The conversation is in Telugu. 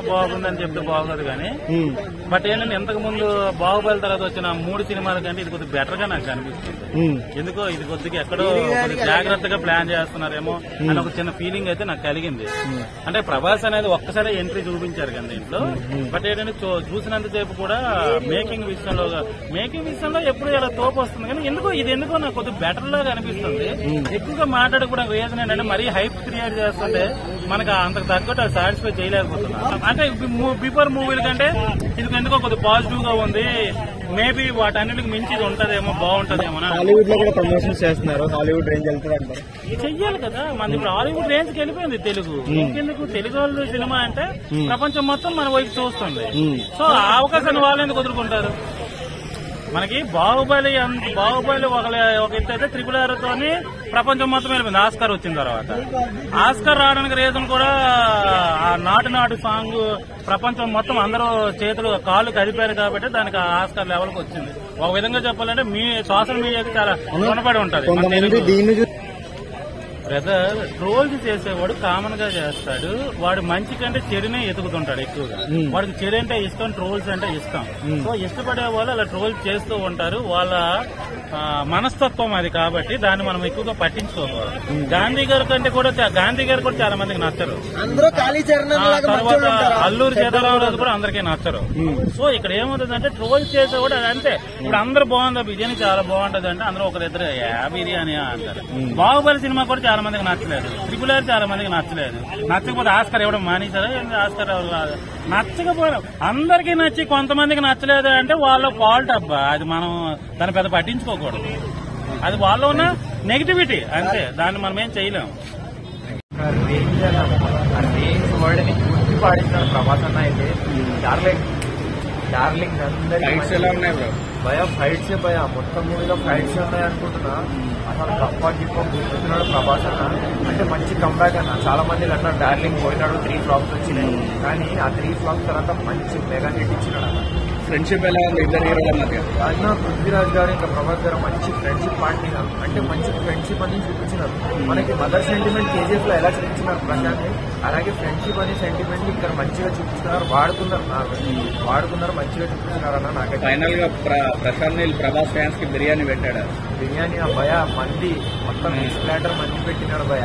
బాగుందని చెప్తే బాగోదు కానీ బట్ ఏంటంటే ఇంతకు ముందు బాహుబలి తర్వాత వచ్చిన 3 సినిమాల కంటే ఇది కొద్దిగా బెటర్ గా నాకు అనిపిస్తుంది. ఎందుకో ఇది కొద్దిగా ఎక్కడో జాగ్రత్తగా ప్లాన్ చేస్తున్నారేమో అని ఒక చిన్న ఫీలింగ్ అయితే నాకు కలిగింది. అంటే ప్రభాస్ అనేది ఒక్కసారి ఎంట్రీ చూపించారు కదా దీంట్లో. బట్ ఏంటంటే చూసినంతసేపు కూడా మేకింగ్ విషయంలో ఎప్పుడు ఇలా తోపు వస్తుంది కానీ ఎందుకో నాకు కొద్దిగా బెటర్ లాగా అనిపిస్తుంది. ఎక్కువగా మాట్లాడుకోవడం రీజన్ ఏంటంటే మరీ హైప్ క్రియేట్ చేస్తుంటే మనకు అంతకు తగ్గట్టు అది సాటిస్ఫై చేయలేకపోతున్నాం. అంటే బిఫోర్ మూవీల కంటే ఇది ఎందుకో కొద్దిగా పాజిటివ్ గా ఉంది. మేబీ వాటన్నిటికి మించి ఇది ఉంటదేమో బాగుంటదేమో. హాలీవుడ్ లో కూడా ప్రమోషన్స్ చేస్తున్నారు. హాలీవుడ్ రేంజ్ వెళ్తుంది చెయ్యాలి కదా. మన ఇప్పుడు హాలీవుడ్ రేంజ్ కి వెళ్ళిపోయింది తెలుగు. ఇంకెందుకు తెలుగు వాళ్ళు సినిమా అంటే ప్రపంచం మొత్తం మన వైపు చూస్తుంది. సో ఆ అవకాశాన్ని వాళ్ళు ఎందుకు వదులుకుంటారు? మనకి బాహుబలి ఒక ఎత్తు అయితే RRR తోని ప్రపంచం మొత్తం వెళ్ళిపోయింది. ఆస్కార్ వచ్చిన తర్వాత ఆస్కార్ రావడానికి రీజన్ కూడా ఆ నాటు సాంగ్ ప్రపంచం మొత్తం అందరూ చేతులు కాళ్ళు కదిపారు కాబట్టి దానికి ఆస్కార్ లెవెల్కి వచ్చింది. ఒక విధంగా చెప్పాలంటే మీ సోషల్ మీడియాకి చాలా రుణపడి ఉంటది. బ్రదర్ ట్రోల్స్ చేసేవాడు కామన్ గా చేస్తాడు. వాడు మంచి కంటే చెడునే ఎతుకుతుంటాడు ఎక్కువగా. వాడికి చెడు అంటే ఇష్టం, ట్రోల్స్ అంటే ఇష్టం. సో ఇష్టపడే వాళ్ళు అలా ట్రోల్స్ చేస్తూ ఉంటారు. వాళ్ళ మనస్తత్వం అది కాబట్టి దాన్ని మనం ఎక్కువగా పట్టించుకోకూడదు. గాంధీ గారి కూడా చాలా మందికి నచ్చరు. తర్వాత అల్లూరి సీతారామరాజు కూడా అందరికీ నచ్చరు. సో ఇక్కడ ఏమవుతుందంటే ట్రోల్స్ చేసేవాడు అది అంతే. ఇప్పుడు అందరూ బాగుందా బిర్యానీ చాలా బాగుంటది అంటే అందరూ ఒకరిద్దరు బిర్యానీ అంటారు. బాహుబలి సినిమా కూడా చాలా మందికి నచ్చలేదు. RRR చాలా మందికి నచ్చలేదు. నచ్చకపోతే ఆస్కార్ ఇవ్వడం మానేశారు. ఆస్కార్ నచ్చకపోవడం అందరికీ నచ్చి కొంతమందికి నచ్చలేదు అంటే వాళ్ళ ఫాల్ట్ అబ్బా. అది మనం దాన్ని పెద్ద పట్టించుకోకూడదు. అది వాళ్ళలో ఉన్న నెగిటివిటీ అంతే. దాన్ని మనం ఏం చేయలేము. పాడిస్తారు ప్రభాస్ అన్న అయితే డార్లింగ్ భయ ఫైట్స్ భయ మొత్తం మూవీలో ఫైట్స్ ఉన్నాయి అనుకుంటున్నా. అసలు గప్ప గిప్ప గుర్తున్నాడు ప్రభాస్ అన్న. అంటే మంచి కంబ్యాక్ అన్న. చాలా మంది అన్నారు డార్లింగ్ పోయినాడు 3 ఫ్లాప్స్ వచ్చినాయి కానీ ఆ 3 ఫ్లాప్స్ తర్వాత మంచి మెగా హిట్ ఇచ్చినాడు అన్న. ఫ్రెండ్షిప్ ఎలా ఉంది ఇద్దరు హీరోల మధ్య? అన్న పృథ్వీరాజ్ గారు ఇంకా ప్రభాస్ గారు మంచి ఫ్రెండ్షిప్ పార్టీనారు. అంటే మంచి ఫ్రెండ్షిప్ అని చూపించినారు. మనకి మదర్ సెంటిమెంట్ KGF లో ఎలా చూపించినారు ప్రశాంత్, అలాగే ఫ్రెండ్షిప్ అనే సెంటిమెంట్ ఇక్కడ మంచిగా చూపిస్తున్నారు. వాడుకున్నారు మంచిగా చూపిస్తున్నారు అన్న. నాకైతే ఫైనల్ గా ప్రశాంత్ నీల్ ప్రభాస్ ఫ్యాన్స్ కి బిర్యానీ పెట్టాడు. బిర్యానీ భయ మంది మొత్తం స్ప్లాటర్ మంది పెట్టినాడు భయ.